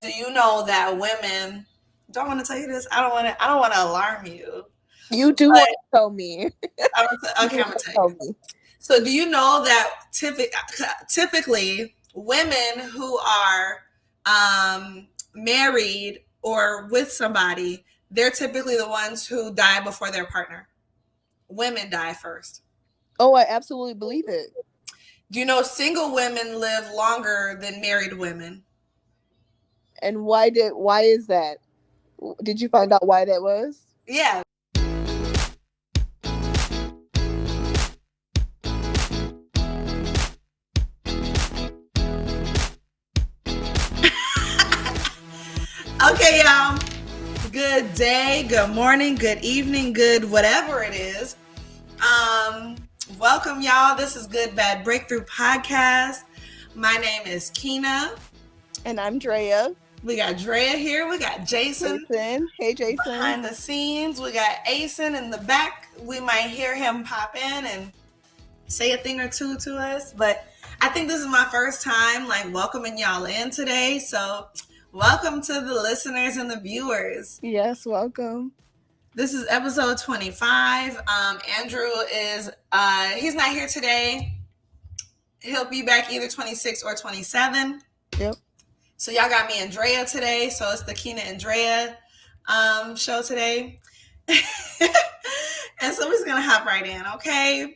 Do you know that women? Do I want to tell you this? I don't want to. I don't want to alarm you. You do want to tell me. Okay, You I'm want gonna to tell tell you. me. So, do you know that typically women who are married or with somebody, they're typically the ones who die before their partner. Women die first. Oh, I absolutely believe it. Do you know single women live longer than married women? And why is that? Did you find out why that was? Yeah. Okay, y'all. Good day, good morning, good evening, good whatever it is. Um, Welcome, y'all. This is Good Bad Breakthrough Podcast. My name is Keena. And I'm Dreya. We got Dreya here. We got Jason Jason. Hey, Jason. behind the scenes. We got Asen in the back. We might hear him pop in and say a thing or two to us, but I think this is my first time like welcoming y'all in today. So welcome to the listeners and the viewers. Yes, welcome. This is episode 25. Andrew is he's not here today. He'll be back either 26 or 27. Yep. So y'all got me and Dreya today. So it's the Keena and Dreya show today. And so we're just gonna hop right in, okay?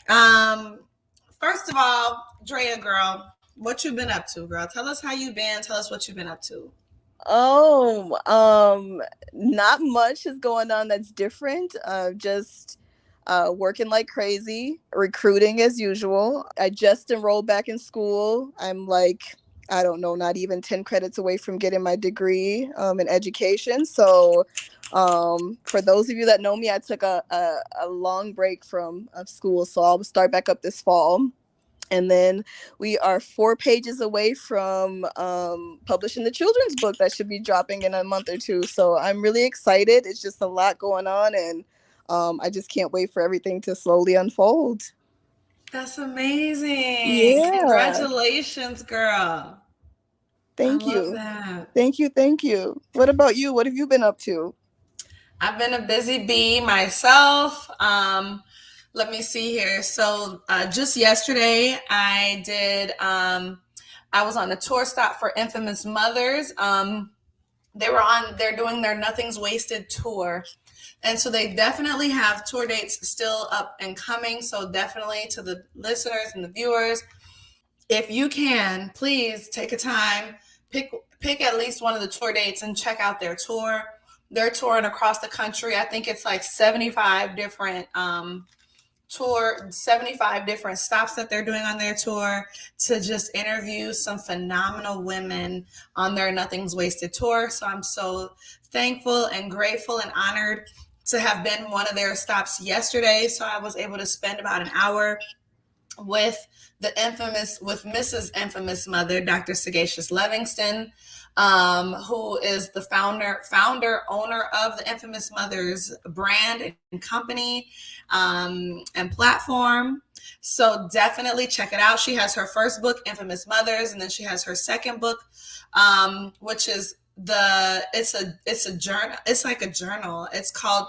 First of all, Dreya girl, what you been up to, girl? Tell us how you been. Tell us what you've been up to. Oh, not much is going on that's different. Just working like crazy, recruiting as usual. I just enrolled back in school. I'm like, I don't know, not even 10 credits away from getting my degree in education. So, for those of you that know me, I took a long break from of school. So I'll start back up this fall. And then we are 4 pages away from publishing the children's book that should be dropping in a month or two. So I'm really excited. It's just a lot going on, and I just can't wait for everything to slowly unfold. That's amazing. Yeah. Congratulations, girl. I Thank love you. that. Thank you. Thank you. What about you? What have you been up to? I've been a busy bee myself. Let me see here. So just yesterday, I was on a tour stop for Infamous Mothers. They're doing their Nothing's Wasted tour. And so they definitely have tour dates still up and coming. So definitely to the listeners and the viewers, if you can, please take a time, pick pick at least one of the tour dates and check out their tour. They're touring across the country. I think it's like 75 different stops that they're doing on their tour to just interview some phenomenal women on their Nothing's Wasted tour. So I'm so thankful and grateful and honored to have been one of their stops yesterday. So I was able to spend about an hour with with Mrs. Infamous Mother, Dr. Sagacious Livingston, who is the owner of the Infamous Mothers brand and company, and platform. So definitely check it out. She has her first book, Infamous Mothers, and then she has her second book, which is it's a journal. It's like a journal. It's called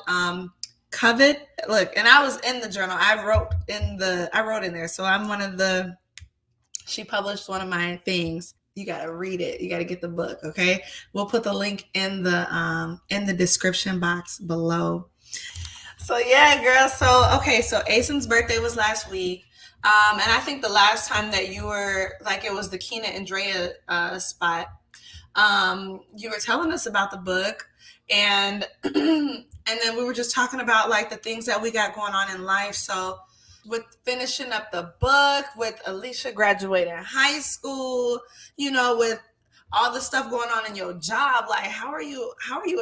Covet. Look, and I was in the journal. I wrote in there. So I'm one of the she published one of my things. You got to read it. You got to get the book, okay? We'll put the link in the description box below. So yeah, girl. So okay, so Asen's birthday was last week. And I think the last time that you were like it was the Keena and Dreya spot. You were telling us about the book, and and then we were just talking about like the things that we got going on in life. So with finishing up the book, with Alicia graduating high school, with all the stuff going on in your job, like how are you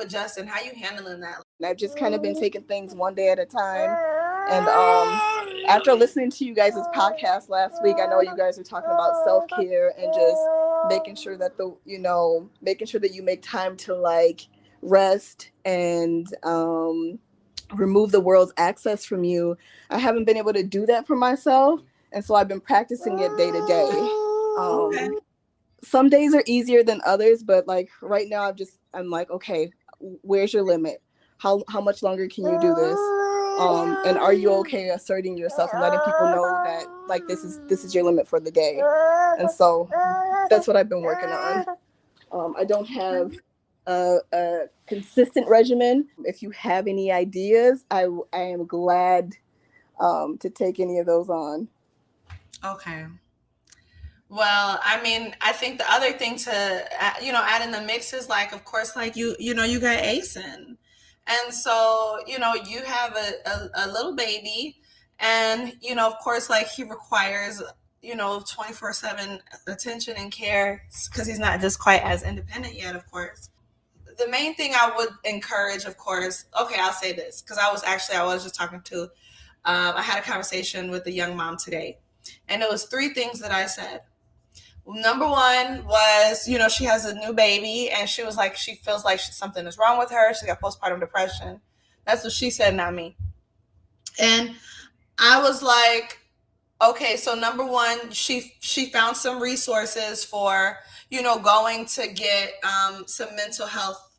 adjusting? How are you handling that? I've just kind of been taking things one day at a time. And after listening to you guys' podcast last week, I know you guys are talking about self-care and just making sure that making sure that you make time to like rest and remove the world's access from you. I haven't been able to do that for myself, and so I've been practicing it day to day. Okay. some days are easier than others, but like right now I'm like, okay, where's your limit? How much longer can you do this? And are you okay asserting yourself and letting people know that like this is your limit for the day? And so that's what I've been working on. I don't have a consistent regimen. If you have any ideas, I am glad to take any of those on. Okay. Well, I mean, I think the other thing to add in the mix is like, of course, like you got Asen, and so you have a little baby, and of course, like he requires 24/7 attention and care because he's not just quite as independent yet, of course. The main thing I would encourage, of course, okay, I'll say this because I was just talking to, I had a conversation with a young mom today, and it was three things that I said. Number one was, she has a new baby and she was like, she feels like something is wrong with her. She got postpartum depression. That's what she said, not me. And I was like, okay, so number one, she found some resources for, going to get some mental health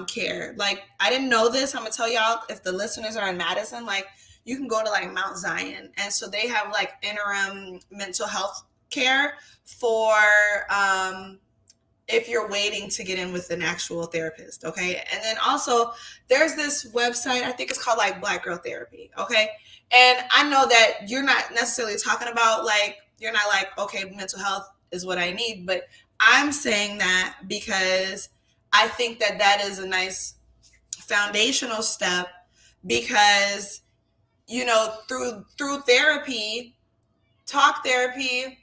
care. Like, I didn't know this. I'm gonna tell y'all, if the listeners are in Madison, like, you can go to like Mount Zion, and so they have like interim mental health care for if you're waiting to get in with an actual therapist. Okay. And then also there's this website, I think it's called like Black Girl Therapy. Okay. And I know that you're not necessarily talking about like, you're not like, okay, mental health is what I need, but I'm saying that because I think that that is a nice foundational step because, through therapy, talk therapy,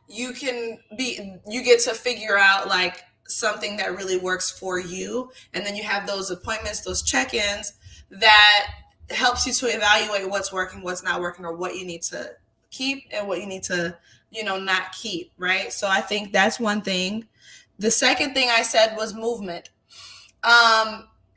you get to figure out like something that really works for you, and then you have those appointments, those check-ins that helps you to evaluate what's working, what's not working, or what you need to keep and what you need to not keep, right? So I think that's one thing. The second thing I said was movement.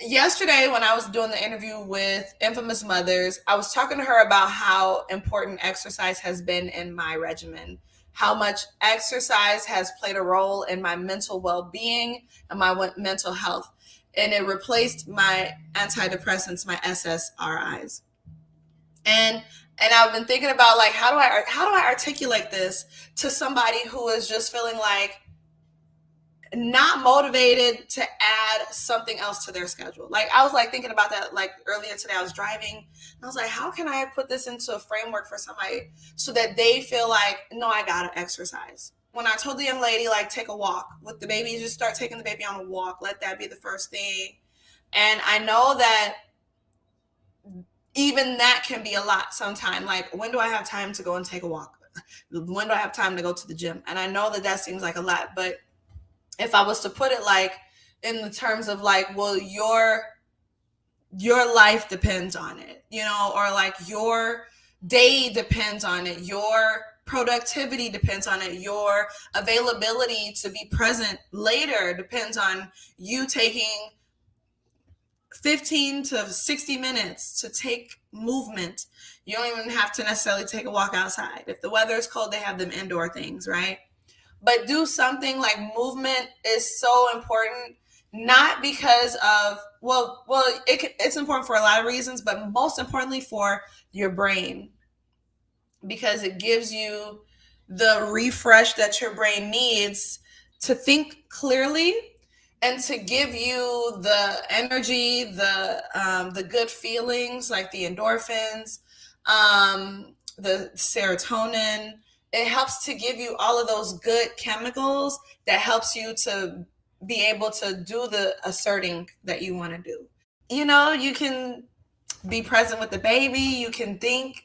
Yesterday when I was doing the interview with Infamous Mothers, I was talking to her about how important exercise has been in my regimen, how much exercise has played a role in my mental well-being and my mental health. And it replaced my antidepressants, my SSRIs. And I've been thinking about like how do I articulate this to somebody who is just feeling like not motivated to add something else to their schedule. Like I was like thinking about that like earlier today. I was driving and I was like, how can I put this into a framework for somebody so that they feel like, no, I gotta exercise. When I told the young lady, like, take a walk with the baby, just start taking the baby on a walk. Let that be the first thing. And I know that even that can be a lot sometimes. Like, when do I have time to go and take a walk? When do I have time to go to the gym? And I know that seems like a lot, but if I was to put it like in the terms of like, well, your life depends on it, or like your day depends on it, your productivity depends on it, your availability to be present later depends on you taking 15 to 60 minutes to take movement. You don't even have to necessarily take a walk outside. If the weather is cold, they have them indoor things, right? But do something. Like, movement is so important, not because of it's important for a lot of reasons, but most importantly for your brain, because it gives you the refresh that your brain needs to think clearly and to give you the energy, the good feelings like the endorphins, the serotonin. It helps to give you all of those good chemicals that helps you to be able to do the asserting that you want to do. You can be present with the baby. You can think.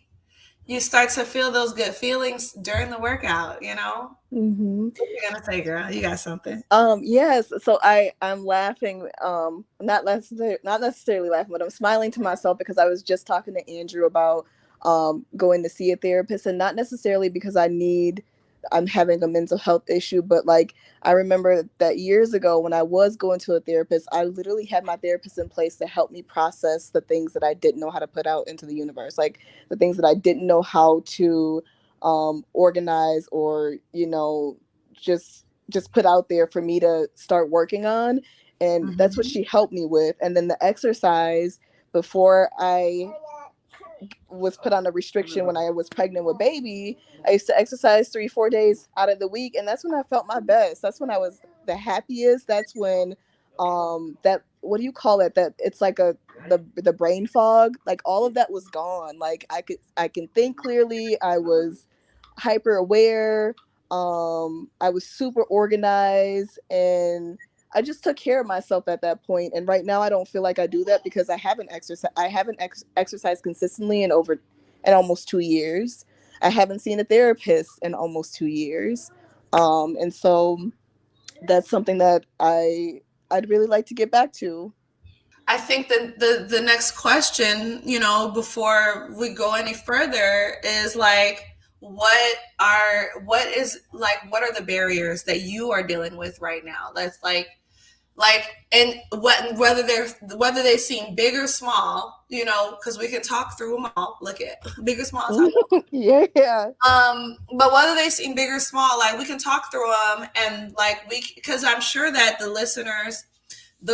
You start to feel those good feelings during the workout. Mm-hmm. What you gonna say, girl? You got something? Yes. So I'm laughing. Not necessarily laughing, but I'm smiling to myself because I was just talking to Andrew about going to see a therapist, and not necessarily because I'm having a mental health issue, but like I remember that years ago when I was going to a therapist, I literally had my therapist in place to help me process the things that I didn't know how to put out into the universe, like the things that I didn't know how to organize, or just just put out there for me to start working on. And that's what Mm-hmm. she helped me with. And then the exercise, before I was put on a restriction when I was pregnant with baby, I used to exercise 3-4 days out of the week, and that's when I felt my best. That's when I was the happiest. That's when that, what do you call it? That it's like a the brain fog, like all of that was gone. Like I can think clearly. I was hyper aware. I was super organized, and I just took care of myself at that point. And right now I don't feel like I do that because I haven't exercised consistently in almost 2 years. I haven't seen a therapist in almost 2 years. And so that's something that I'd really like to get back to. I think that the next question, before we go any further, is like, what are the barriers that you are dealing with right now? That's like, and whether they seem big or small, because we can talk through them all. Look at big or small, talk. Yeah. But whether they seem big or small, like we can talk through them, and like because I'm sure that the listeners,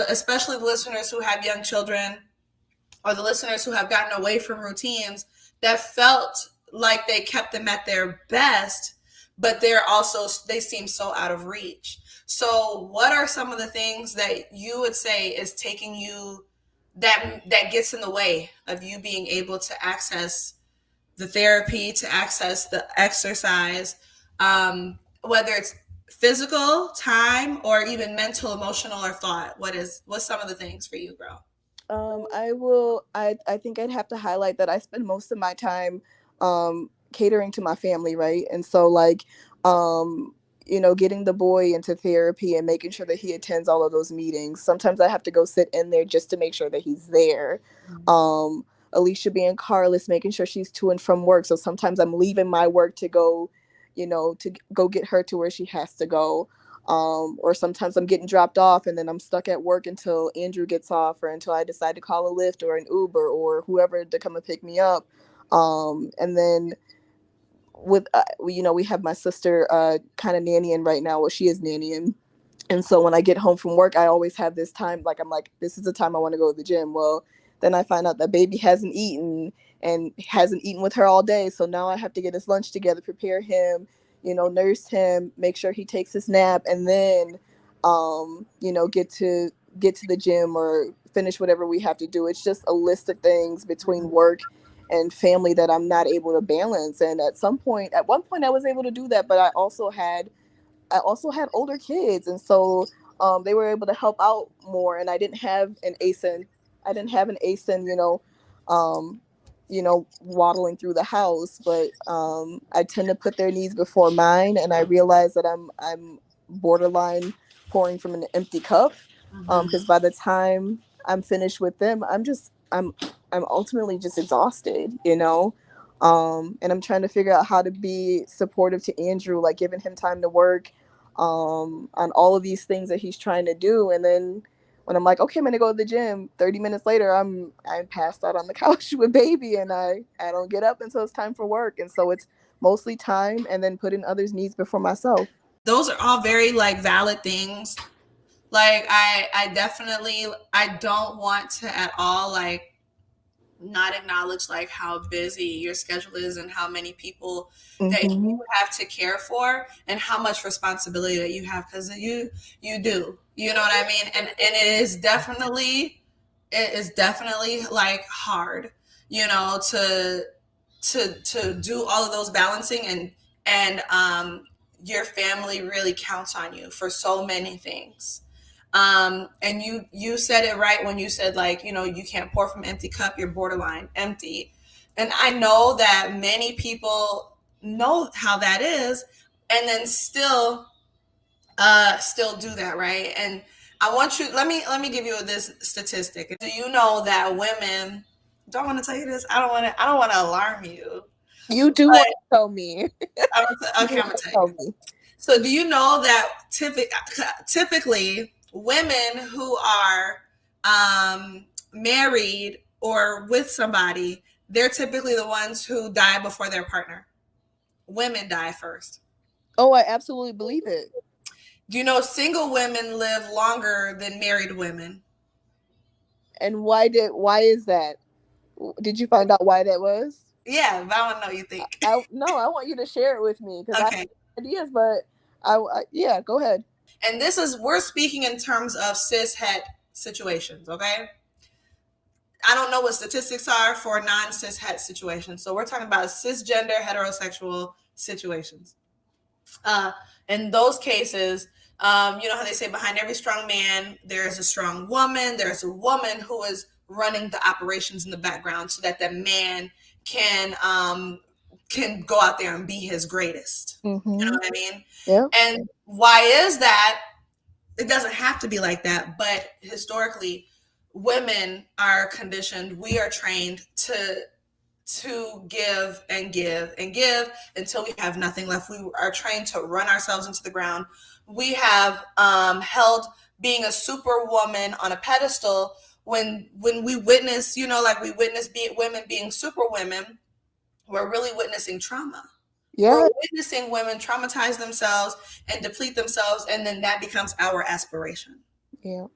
especially the listeners who have young children, or the listeners who have gotten away from routines that felt like they kept them at their best, but they seem so out of reach. So what are some of the things that you would say is taking you, that gets in the way of you being able to access the therapy, to access the exercise, whether it's physical time or even mental, emotional, or thought? What's some of the things for you, bro? I will. I think I'd have to highlight that I spend most of my time catering to my family, right? And so, like, getting the boy into therapy and making sure that he attends all of those meetings. Sometimes I have to go sit in there just to make sure that he's there. Um, Alicia being carless, making sure she's to and from work. So sometimes I'm leaving my work to go, to go get her to where she has to go. Or sometimes I'm getting dropped off and then I'm stuck at work until Andrew gets off or until I decide to call a Lyft or an Uber or whoever to come and pick me up. And then we have my sister kind of nannying right now. Well, she is nannying, and so when I get home from work, I always have this time, like I'm like, this is the time I want to go to the gym. Well, then I find out that baby hasn't eaten with her all day. So now I have to get his lunch together, prepare him, nurse him, make sure he takes his nap, and then get to the gym or finish whatever we have to do. It's just a list of things between work and family that I'm not able to balance. And at one point I was able to do that, but I also had older kids, and so they were able to help out more. And I didn't have an ASIN. I didn't have an ASIN, waddling through the house. But I tend to put their needs before mine, and I realize that I'm borderline pouring from an empty cup. Mhm. Because by the time I'm finished with them, I'm ultimately just exhausted. And I'm trying to figure out how to be supportive to Andrew, like giving him time to work on all of these things that he's trying to do. And then when I'm like, okay, I'm gonna go to the gym, 30 minutes later, I'm passed out on the couch with baby, and I don't get up until it's time for work. And so it's mostly time and then putting others' needs before myself. Those are all very like valid things. Like I definitely, I don't want to at all like not acknowledge like how busy your schedule is and how many people that you Mm-hmm. have to care for and how much responsibility that you have, because you do, you know what I mean? And it is definitely like hard, to do all of those balancing, and your family really counts on you for so many things. And you said it right when you said, like, you can't pour from an empty cup, you're borderline empty. And I know that many people know how that is, and then still do that, right? And I want you, let me give you this statistic. Do you know that women, don't want to tell you this, I don't want to alarm you, You do but want to tell me. You do okay, I'm want gonna to tell you. tell me. So, do you know that typically women who are married or with somebody, they're typically the ones who die before their partner. Women die first. Oh, I absolutely believe it. Do you know single women live longer than married women? And why is that? Did you find out why that was? Yeah, but I want to know what you think. No, I want you to share it with me because I have Okay. ideas, but yeah, go ahead. And we're speaking in terms of cis het situations, okay? I don't know what statistics are for non cis het situations. So we're talking about cisgender heterosexual situations. Uh, in those cases, you know how they say behind every strong man, there is a strong woman. There's a woman who is running the operations in the background so that the man can go out there and be his greatest. You know Mm-hmm. what I mean? Yeah. And why is that? It doesn't have to be like that, but historically, women are conditioned. We are trained to give and give and give until we have nothing left. We are trained to run ourselves into the ground. We have held being a superwoman on a pedestal when we witness, like we witness women being superwomen, we're really witnessing trauma. We're Yeah. witnessing women traumatize themselves and deplete themselves, and then that becomes our aspiration. Yeah.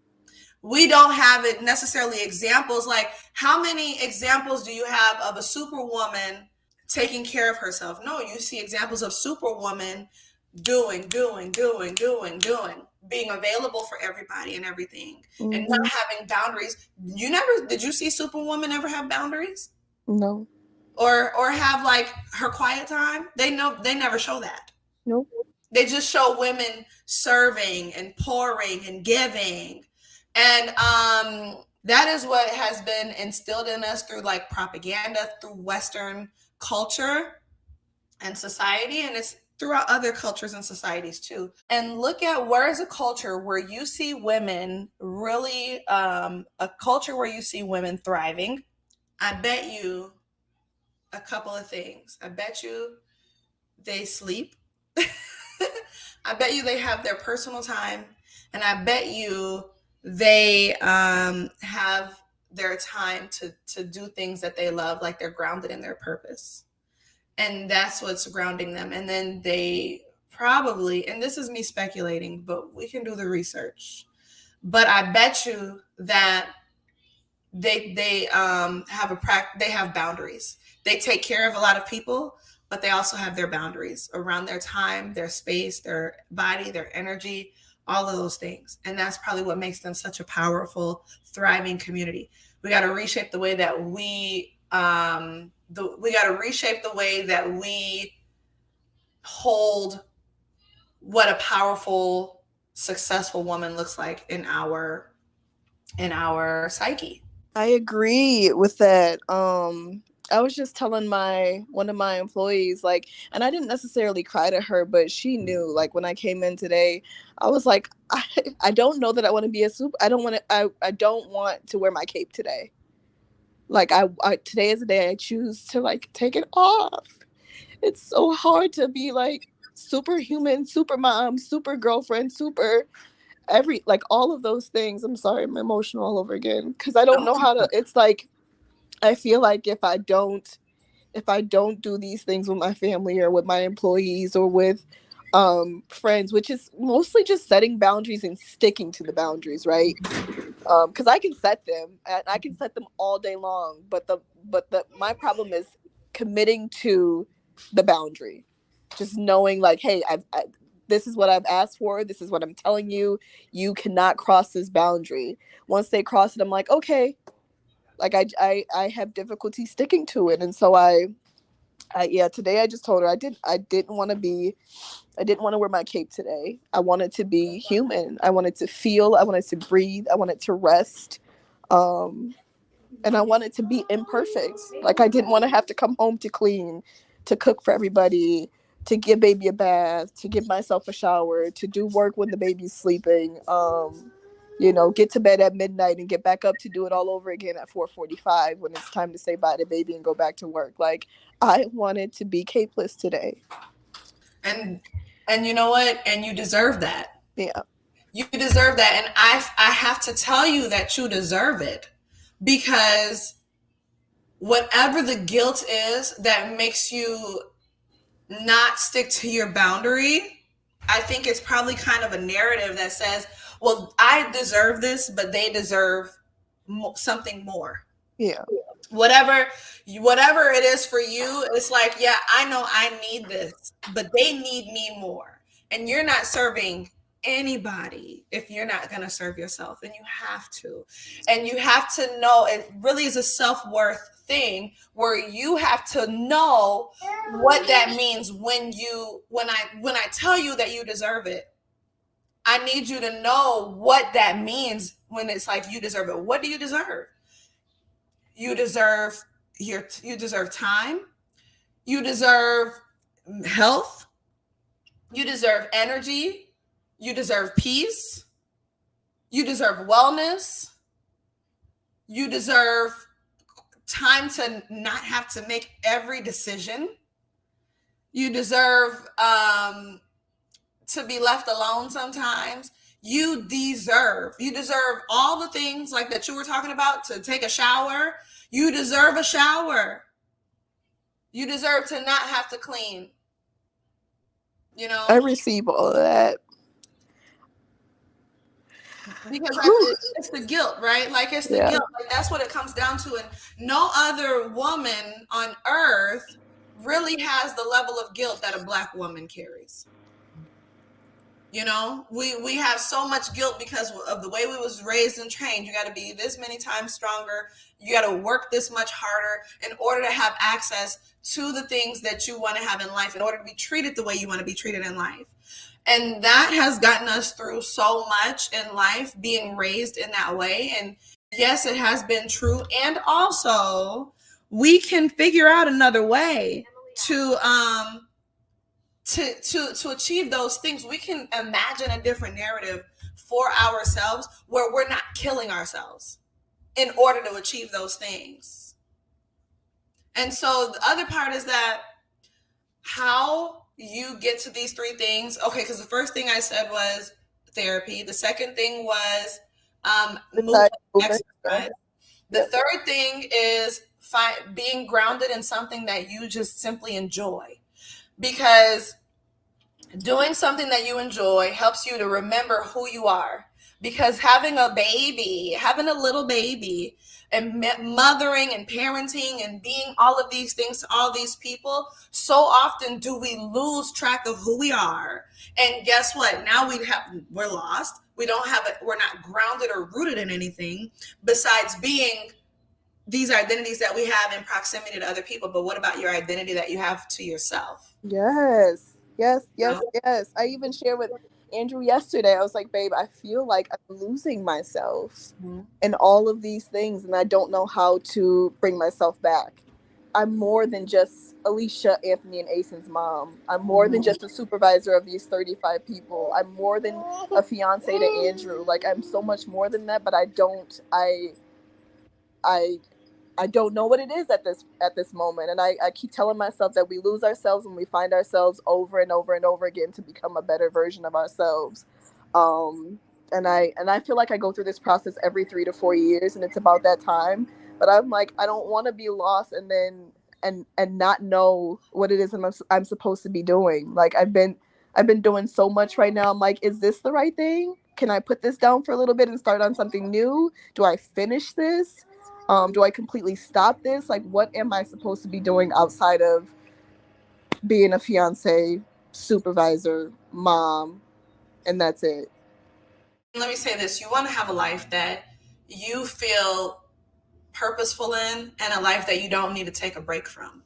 We don't have it necessarily examples like how many examples do you have of a superwoman taking care of herself? No, you see examples of superwoman doing, being available for everybody and everything and not Mm-hmm. having boundaries. Did you see superwoman ever have boundaries No. or have like her quiet time? They never show that. Nope. They just show women serving and pouring and giving. And that is what has been instilled in us through like propaganda, through Western culture and society. And it's throughout other cultures and societies too. And look at where is a culture where you see women really, a culture where you see women thriving. I bet you a couple of things. I bet you they sleep. I bet you they have their personal time, and I bet you they have their time to do things that they love, like they're grounded in their purpose, and that's what's grounding them. And then they probably, and this is me speculating, but we can do the research. But I bet you that they have boundaries. They take care of a lot of people, but they also have their boundaries around their time, their space, their body, their energy, all of those things. And that's probably what makes them such a powerful, thriving community. We got to reshape the way that we got to reshape the way that we hold what a powerful, successful woman looks like in our psyche. I agree with that. I was just telling my one of my employees, like, and I didn't necessarily cry to her, but she knew, like, when I came in today, I was like, I don't know that I want to be a soup. I don't want to wear my cape today. Like, today is the day I choose to like take it off. It's so hard to be like superhuman, super mom, super girlfriend, super like all of those things. I'm sorry, I'm emotional all over again because I don't know how to. It's like I feel like if I don't do these things with my family or with my employees or with friends, which is mostly just setting boundaries and sticking to the boundaries, right? Because I can set them and I can set them all day long, but the my problem is committing to the boundary, just knowing like, hey, this is what I've asked for, this is what I'm telling you, you cannot cross this boundary. Once they cross it, I'm like, okay, like I have difficulty sticking to it. And so yeah, today I just told her I didn't want to wear my cape today. I wanted to be human. I wanted to feel, I wanted to breathe, I wanted to rest. um and I wanted to be imperfect. Like I didn't want to have to come home to clean, to cook for everybody, to give baby a bath, to give myself a shower, to do work when the baby's sleeping. Get to bed at midnight and get back up to do it all over again at 4:45 when it's time to say bye to baby and go back to work. Like I wanted to be capeless today. and and you know what, and you deserve that. Yeah. You deserve that, and I have to tell you that you deserve it, because whatever the guilt is that makes you not stick to your boundary, I think it's probably kind of a narrative that says, well, I deserve this, but they deserve something more. Yeah. Whatever it is for you, it's like, yeah, I know I need this, but they need me more. And you're not serving anybody if you're not going to serve yourself, and you have to. And you have to know, it really is a self-worth thing where you have to know what that means. When I tell you that you deserve it, I need you to know what that means. When it's like you deserve it, what do you deserve? You deserve you deserve time, you deserve health, you deserve energy, you deserve peace, you deserve wellness, you deserve time to not have to make every decision, you deserve to be left alone sometimes. You deserve all the things like that you were talking about, to take a shower. You deserve a shower. You deserve to not have to clean. I receive all of that. Because it's the guilt, right? Like, it's the guilt. Like, that's what it comes down to. And no other woman on earth really has the level of guilt that a Black woman carries. We have so much guilt because of the way we was raised and trained. You got to be this many times stronger. You got to work this much harder in order to have access to the things that you want to have in life, in order to be treated the way you want to be treated in life. And that has gotten us through so much in life, being raised in that way. And yes, it has been true. And also, we can figure out another way to achieve those things. We can imagine a different narrative for ourselves where we're not killing ourselves in order to achieve those things. And so the other part is that how you get to these three things. Okay, because the first thing I said was therapy. The second thing was movement, exercise. The third thing is being grounded in something that you just simply enjoy. Because doing something that you enjoy helps you to remember who you are. Because having a little baby, and mothering and parenting and being all of these things to all these people, so often do we lose track of who we are. And guess what? Now we're lost. We're not grounded or rooted in anything besides being these identities that we have in proximity to other people. But what about your identity that you have to yourself? Yes. I even shared with Andrew yesterday. I was like, babe, I feel like I'm losing myself in all of these things, and I don't know how to bring myself back. I'm more than just Alicia, Anthony, and Asen's mom. I'm more than just a supervisor of these 35 people. I'm more than a fiance to Andrew. Like, I'm so much more than that, but I don't know what it is at this moment. And I keep telling myself that we lose ourselves when we find ourselves over and over and over again to become a better version of ourselves. And I feel like I go through this process every 3 to 4 years, and it's about that time. But I'm like, I don't want to be lost and then and not know what it is I'm supposed to be doing. Like, I've been doing so much right now. I'm like, is this the right thing? Can I put this down for a little bit and start on something new? Do I finish this? Do I completely stop this? Like, what am I supposed to be doing outside of being a fiance, supervisor, mom, and that's it? Let me say this. You want to have a life that you feel purposeful in, and a life that you don't need to take a break from,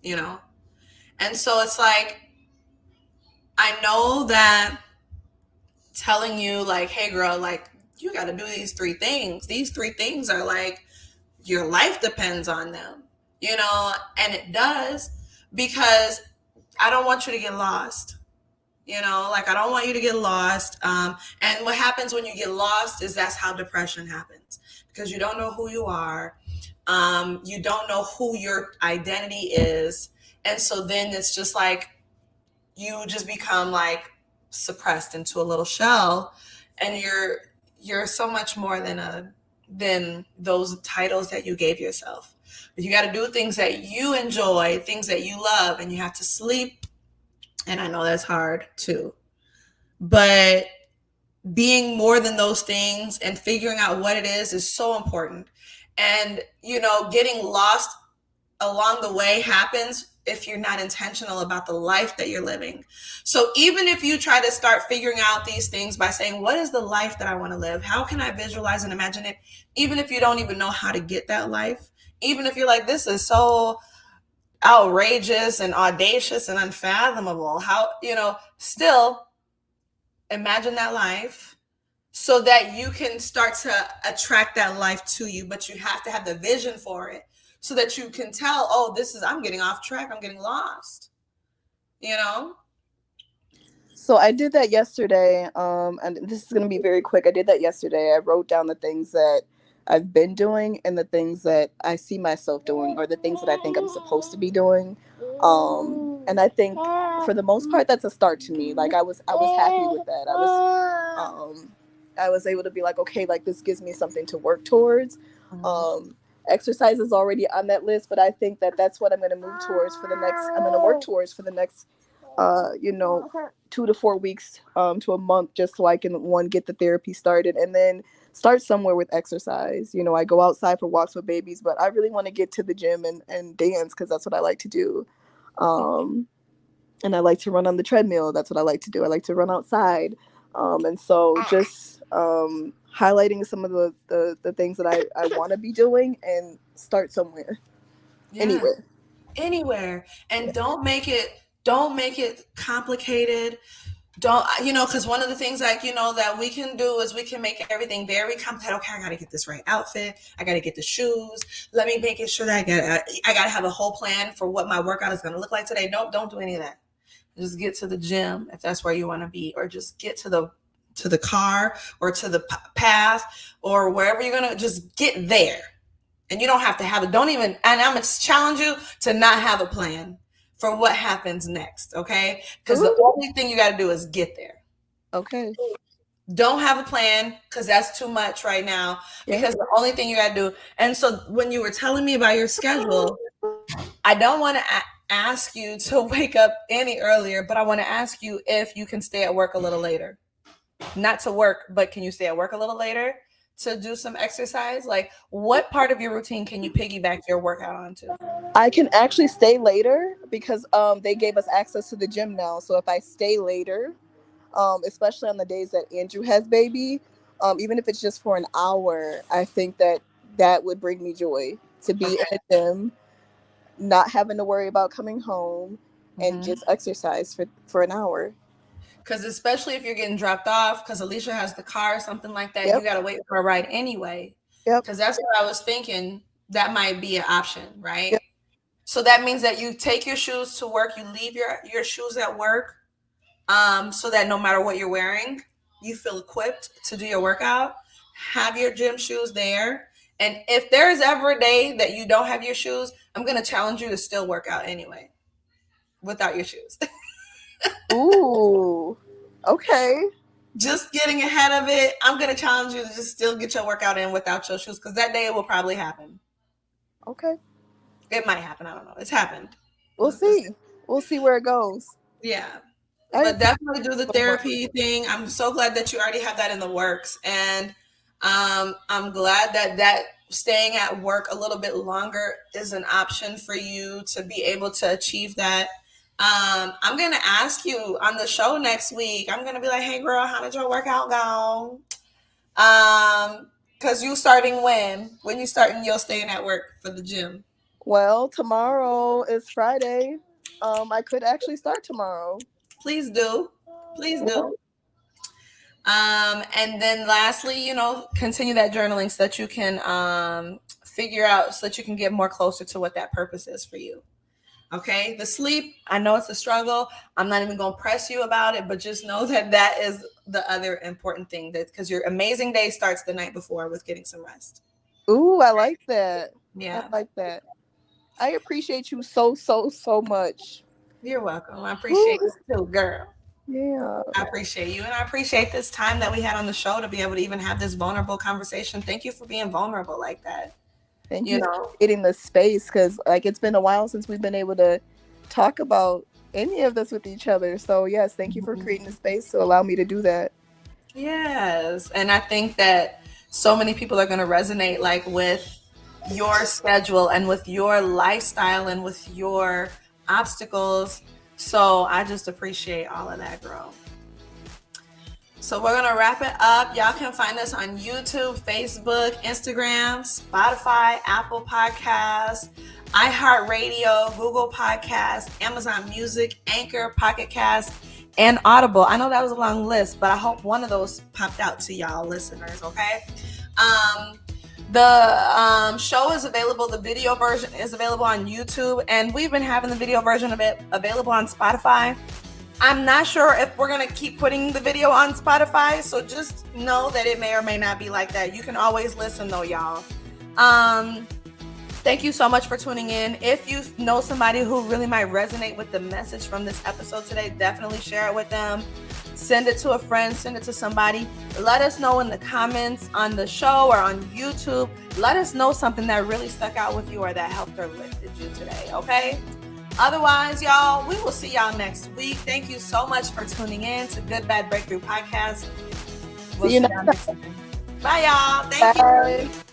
And so it's like, I know that telling you like, hey girl, like, you got to do these three things. These three things are like, your life depends on them, and it does, because I don't want you to get lost. Like, I don't want you to get lost. And what happens when you get lost is that's how depression happens, because you don't know who you are. You don't know who your identity is. And so then it's just like, you just become like suppressed into a little shell, and you're so much more than those titles that you gave yourself. But you got to do things that you enjoy, things that you love, and you have to sleep. And I know that's hard too. but being more than those things and figuring out what it is so important. And, getting lost along the way happens if you're not intentional about the life that you're living. So even if you try to start figuring out these things by saying, what is the life that I want to live? How can I visualize and imagine it? Even if you don't even know how to get that life, even if you're like, this is so outrageous and audacious and unfathomable, still imagine that life so that you can start to attract that life to you. But you have to have the vision for it so that you can tell, oh, I'm getting off track, I'm getting lost. So I did that yesterday, and this is going to be very quick. I did that yesterday. I wrote down the things that I've been doing and the things that I see myself doing, or the things that I think I'm supposed to be doing. And I think for the most part, that's a start to me. Like I was happy with that. I was able to be like, okay, like this gives me something to work towards. Exercise is already on that list, but I think that that's what I'm going to move towards for the next. I'm going to work towards for the next 2 to 4 weeks to a month, just so I can get the therapy started and then start somewhere with exercise. I go outside for walks with babies, but I really want to get to the gym and dance because that's what I like to do. And I like to run on the treadmill. That's what I like to do. I like to run outside. And so just highlighting some of the things that I want to be doing and start somewhere. Yeah. Anywhere. And don't make it complicated. Don't, because one of the things that we can do is we can make everything very complicated. Okay, I got to get this right outfit. I got to get the shoes. Let me make sure that I got to have a whole plan for what my workout is going to look like today. Nope, don't do any of that. Just get to the gym if that's where you want to be, or just get to the car or to the path or wherever you're going to just get there. And you don't have to have it. Don't even, and I'm going to challenge you to not have a plan for what happens next, okay? Because the only thing you got to do is get there. Okay. Don't have a plan because that's too much right now. Because the only thing you got to do. And so when you were telling me about your schedule, I don't want to ask you to wake up any earlier, but I want to ask you if you can stay at work a little later. Not to work, but can you stay at work a little later to do some exercise? Like, what part of your routine can you piggyback your workout onto? I can actually stay later because they gave us access to the gym now. So if I stay later, especially on the days that Andrew has baby, even if it's just for an hour, I think that would bring me joy to be in the gym, not having to worry about coming home, and just exercise for an hour. Because especially if you're getting dropped off, because Alicia has the car or something like that, you got to wait for a ride anyway. Because that's what I was thinking. That might be an option, right? So that means that you take your shoes to work, you leave your shoes at work, so that no matter what you're wearing, you feel equipped to do your workout. Have your gym shoes there. And if there is ever a day that you don't have your shoes, I'm going to challenge you to still work out anyway without your shoes. Ooh, okay. Just getting ahead of it, I'm going to challenge you to just still get your workout in without your shoes, because that day it will probably happen. Okay. It might happen. I don't know. It's happened. We'll see. We'll see where it goes. Yeah. But definitely do the therapy thing. I'm so glad that you already have that in the works. And I'm glad that staying at work a little bit longer is an option for you to be able to achieve that. I'm going to ask you on the show next week. I'm going to be like, hey, girl, how did your workout go? Because you starting when? When you starting your staying at work for the gym? Well, tomorrow is Friday. I could actually start tomorrow. Please do. Please do. And then lastly, continue that journaling so that you can figure out, so that you can get more closer to what that purpose is for you. Okay, the sleep, I know it's a struggle. I'm not even going to press you about it, but just know that is the other important thing, that because your amazing day starts the night before with getting some rest. Ooh, I like that. Yeah. I like that. I appreciate you so much. You're welcome. I appreciate you too, girl. Yeah. I appreciate you. And I appreciate this time that we had on the show to be able to even have this vulnerable conversation. Thank you for being vulnerable like that. Thank you for getting the space, because it's been a while since we've been able to talk about any of this with each other. So yes, thank you for creating the space to allow me to do that. Yes. And I think that so many people are going to resonate like with your schedule and with your lifestyle and with your obstacles. So I just appreciate all of that, girl. So we're going to wrap it up. Y'all can find us on YouTube, Facebook, Instagram, Spotify, Apple Podcasts, iHeartRadio, Google Podcasts, Amazon Music, Anchor, Pocket Cast, and Audible. I know that was a long list, but I hope one of those popped out to y'all listeners, okay? The show is available. The video version is available on YouTube, and we've been having the video version of it available on Spotify. I'm not sure if we're going to keep putting the video on Spotify, so just know that it may or may not be like that. You can always listen though, y'all. Thank you so much for tuning in. If you know somebody who really might resonate with the message from this episode today, definitely share it with them. Send it to a friend, send it to somebody. Let us know in the comments on the show or on YouTube. Let us know something that really stuck out with you or that helped or lifted you today, okay? Otherwise, y'all, we will see y'all next week. Thank you so much for tuning in to Good Bad Breakthrough Podcast. We'll see y'all next time. Bye, y'all. Thank you.